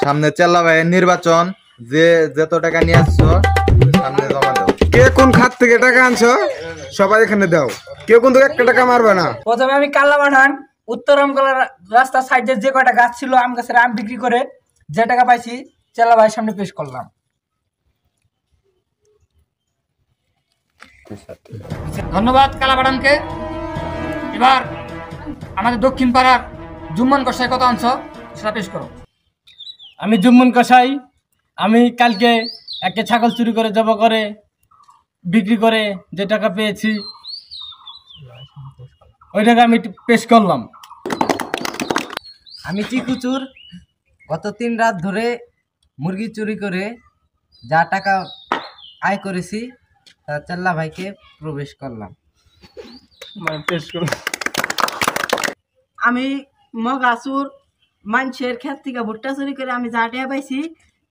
সামনে চেল্লা ভাইয়ের নির্বাচন, যে যত টাকা নিয়ে আসছো সামনে জমা দাও। কে কোন খাত থেকে টাকা আনছো সবাই এখানে দাও, কেউ কিন্তু একটা টাকা মারবে না। প্রথমে আমি কাল্লা পাঠান উত্তর আমকলা রাস্তার সাইডে যে কয়টা গাছ ছিল আম গাছের আম বিক্রি করে যে টাকা পাইছি চেলা ভাইয়ের সামনে পেশ করলাম। ধন্যবাদ কালা পাঠানকে। এবার আমাদের দক্ষিণ পাড়ার জুম্মন কষাই কত আনছো সেটা পেশ করো। আমি জুম্মন কষাই, আমি কালকে একটা ছাগল চুরি করে জব করে বিক্রি করে যে টাকা পেয়েছি ওই টাকা আমি পেশ করলাম। আমি চিকুচুর গত 3 রাত ধরে মুরগি চুরি করে যা টাকা আয় করেছি তা চেল্লা ভাইকে প্রবেশ করলাম। আমি মগাসুর মানুষের ক্ষেত থেকে ভুট্টা চুরি করে আমি যা টাকা পাইছি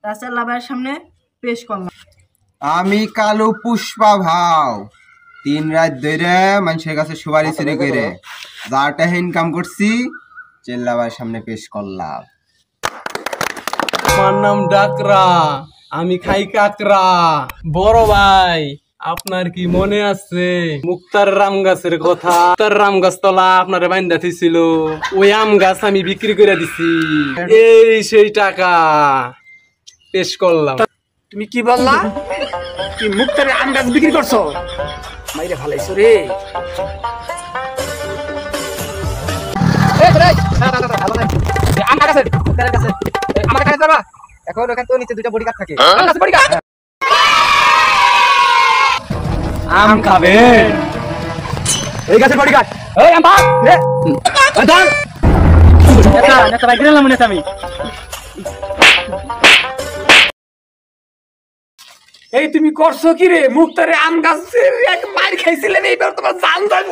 তা চেল্লা ভাইয়ের সামনে পেশ করলাম। আমি কালু পুষ্পা ভাও 3 রাত ধরে মানুষের কাছে সুপারি চুরি করে যা টাকা ইনকাম করছি চেল্লা ভাইয়ের সামনে পেশ করলাম। আমার নাম ডাকরা, আমি খাই কাকরা। বড় ভাই আপনার কি মনে আছে মুক্তার রাম গাছের কথা? মুক্তার রাম গাছ তলা আপনারে বাইন্দা ছিল, ওই আম গাছ আমি বিক্রি করে দিছি, এই সেই টাকা পেশ করলাম। তুমি কি বললা? কি মুক্তারে আম গাছ বিক্রি করছো? মাইরে ভালাইছো রে। আম গাছ আছে মুক্তারের কাছে, আমার কাছে যাবা এখন? ওখানে তো নিচে 2টা বডিগার্ড থাকে। বডিগার্ড আম খাবে এই গাছের বডিগার্ড। এই আম ভাগ রে ধর নেতা নেতা ভাই গেলাম নেতা আমি। এই তুমি করছো কি রে? মুক্তারে আম গাছের এক মার খাইছিলেন, এইবার তোমার জান যায়।